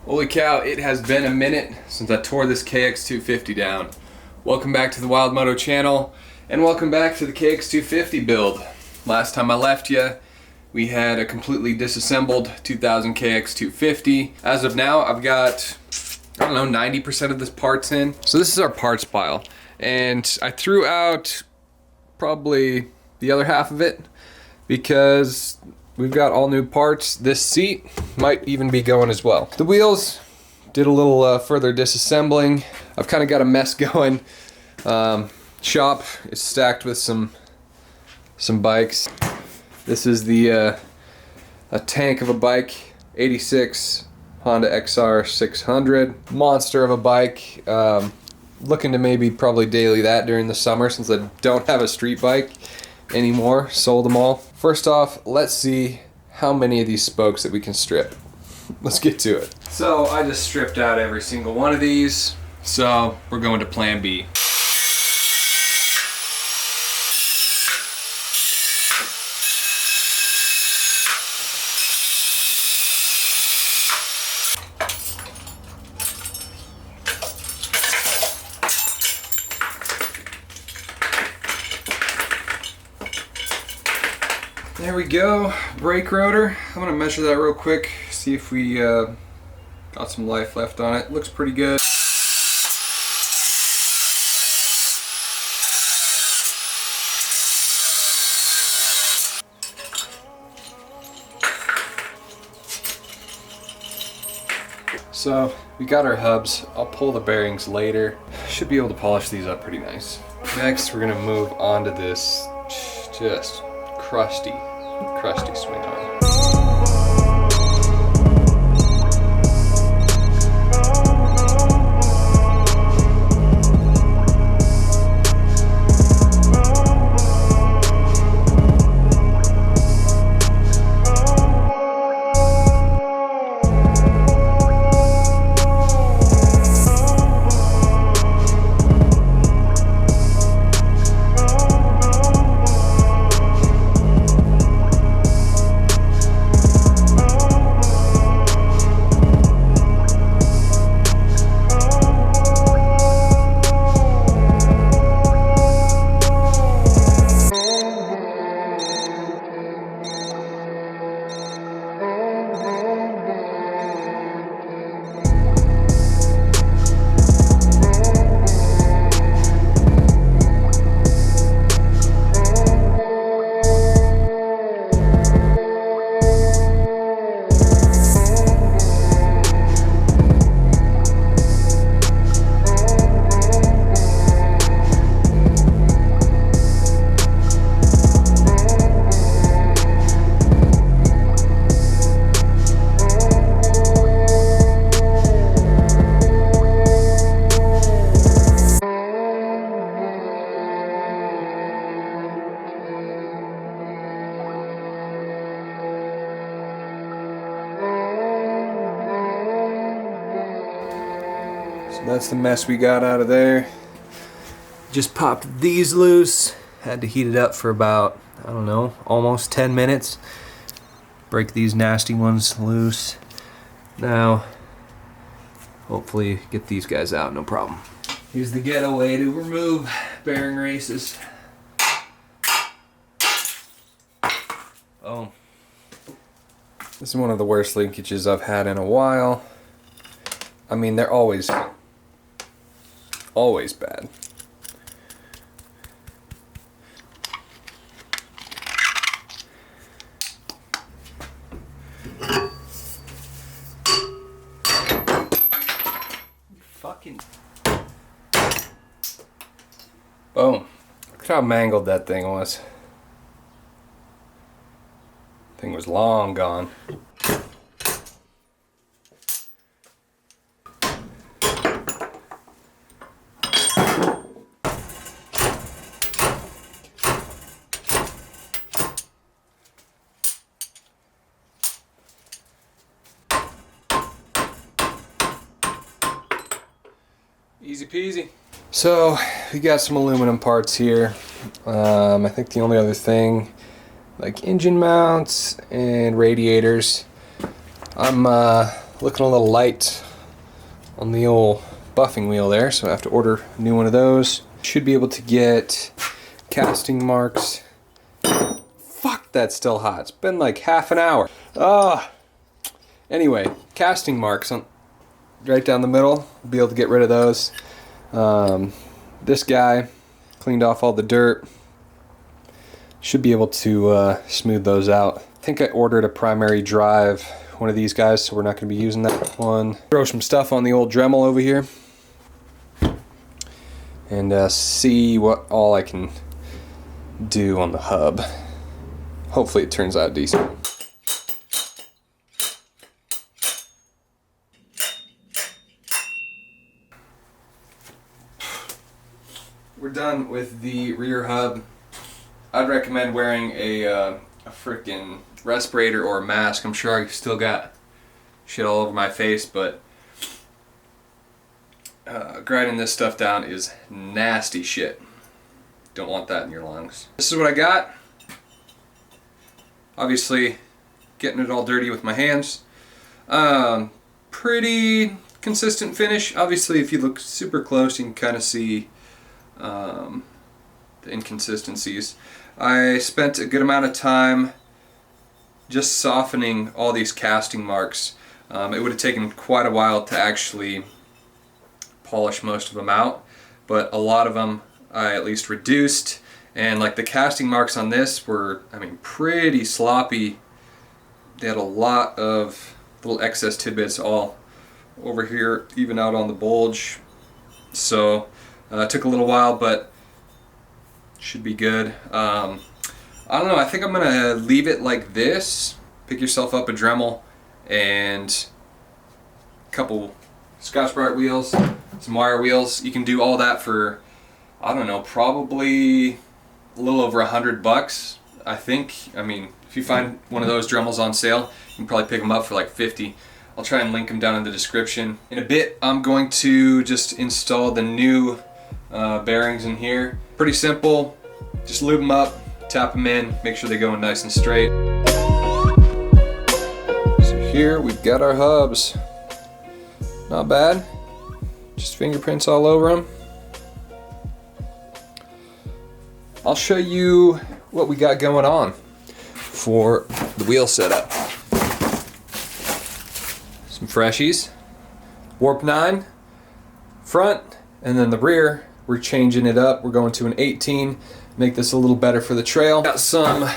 Holy cow, it has been a minute since I tore this KX250 down. Welcome back to the Wild Moto channel, and welcome back to the KX250 build. Last time I left you, we had a completely disassembled 2000 KX250. As of now, I've got, 90% of this parts in. So this is our parts pile, and I threw out probably the other half of it because we've got all new parts. This seat might even be going as well. The wheels, did a little further disassembling. I've kind of got a mess going. Shop is stacked with some bikes. This is the a tank of a bike, 86 Honda XR 600. Monster of a bike. Looking to maybe probably daily that during the summer since I don't have a street bike anymore. Sold them all. First off, let's see how many of these spokes that we can strip. Let's get to it. So I just stripped out every single one of these. So we're going to plan B. There we go, brake rotor. I'm gonna measure that real quick, see if we got some life left on it. Looks pretty good. So we got our hubs. I'll pull the bearings later. Should be able to polish these up pretty nice. Next, we're gonna move on to this just crusty swing arm. That's the mess we got out of there. Just popped these loose. Had to heat it up for about, almost 10 minutes. Break these nasty ones loose. Now, hopefully get these guys out, no problem. Here's the getaway to remove bearing races. Oh. This is one of the worst linkages I've had in a while. I mean, they're always bad. Fucking boom. Look how mangled that thing was. Thing was long gone. Easy peasy. So we got some aluminum parts here. I think the only other thing, like engine mounts and radiators. I'm looking a little light on the old buffing wheel there, so I have to order a new one of those. Should be able to get casting marks. Fuck, that's still hot. It's been like half an hour. Anyway, casting marks on right down the middle. Be able to get rid of those. This guy cleaned off all the dirt. Should be able to smooth those out. I think I ordered a primary drive, one of these guys, so we're not going to be using that one. Throw some stuff on the old Dremel over here and see what all I can do on the hub. Hopefully it turns out decent. We're done with the rear hub. I'd recommend wearing a frickin' respirator or a mask. I'm sure I still got shit all over my face, but grinding this stuff down is nasty shit. Don't want that in your lungs. This is what I got. Obviously, getting it all dirty with my hands. Pretty consistent finish. Obviously, if you look super close, you can kind of see the inconsistencies. I spent a good amount of time just softening all these casting marks. It would have taken quite a while to actually polish most of them out, but a lot of them I at least reduced, and like the casting marks on this were, I mean, pretty sloppy. They had a lot of little excess tidbits all over here, even out on the bulge. So it took a little while, but should be good. I don't know, I think I'm gonna leave it like this. Pick yourself up a Dremel and a couple Scotch-Brite wheels, some wire wheels. You can do all that for, I don't know, probably a little over $100, I think. I mean, if you find one of those Dremels on sale, you can probably pick them up for like 50. I'll try and link them down in the description. In a bit, I'm going to just install the new bearings in here. Pretty simple. Just lube them up, tap them in, make sure they go in nice and straight. So here we've got our hubs. Not bad. Just fingerprints all over them. I'll show you what we got going on for the wheel setup. Some freshies. Warp 9 front, and then the rear we're changing it up. We're going to an 18. Make this a little better for the trail. Got some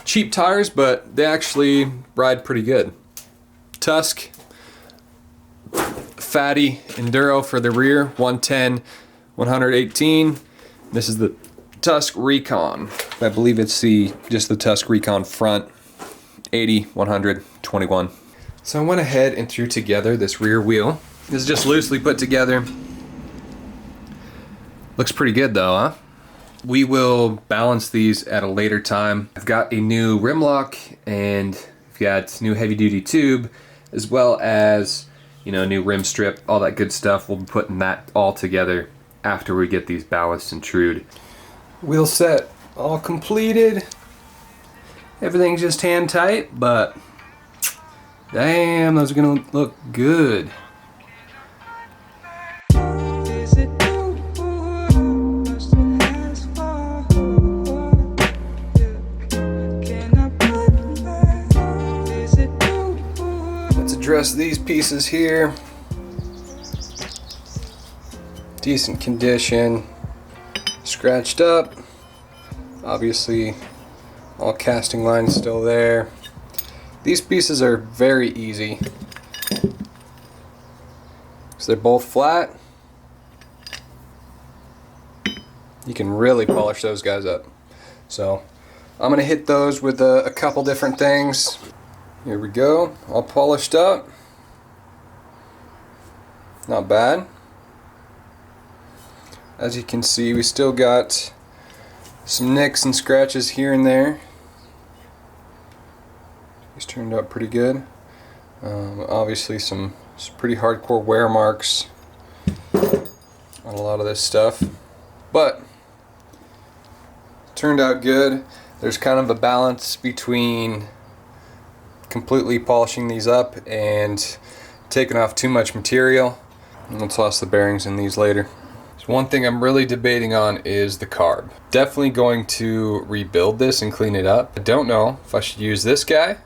cheap tires, but they actually ride pretty good. Tusk Fatty Enduro for the rear, 110, 118. This is the Tusk Recon. I believe it's just the Tusk Recon front, 80, 100, 21. So I went ahead and threw together this rear wheel. This is just loosely put together. Looks pretty good though, huh? We will balance these at a later time. I've got a new rim lock, and I've got new heavy duty tube, as well as, you know, new rim strip, all that good stuff. We'll be putting that all together after we get these ballasts and trued. Wheel set all completed. Everything's just hand tight, but damn, those are gonna look good. Address these pieces here. Decent condition, scratched up, obviously all casting lines still there. These pieces are very easy because they're both flat. You can really polish those guys up. So I'm gonna hit those with a couple different things. Here we go, all polished up. Not bad. As you can see, we still got some nicks and scratches here and there. These turned out pretty good. Obviously some pretty hardcore wear marks on a lot of this stuff, but turned out good. There's kind of a balance between completely polishing these up and taking off too much material. And we'll toss the bearings in these later. So one thing I'm really debating on is the carb. Definitely going to rebuild this and clean it up. I don't know if I should use this guy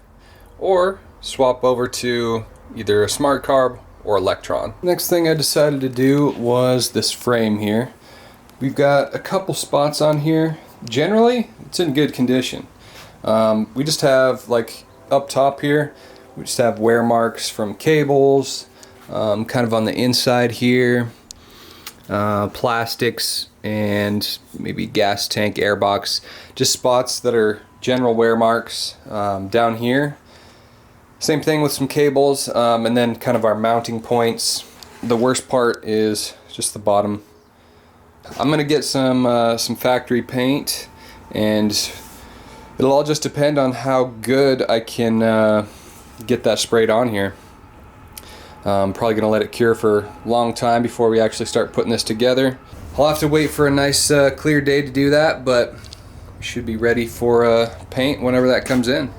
or swap over to either a smart carb or electron. Next thing I decided to do was this frame here. We've got a couple spots on here. Generally, it's in good condition. We just have, like, up top here, we just have wear marks from cables, kind of on the inside here, plastics, and maybe gas tank, airbox, just spots that are general wear marks. Down here, same thing with some cables, and then kind of our mounting points. The worst part is just the bottom. I'm gonna get some factory paint, and it'll all just depend on how good I can get that sprayed on here. I'm probably gonna let it cure for a long time before we actually start putting this together. I'll have to wait for a nice clear day to do that, but we should be ready for paint whenever that comes in.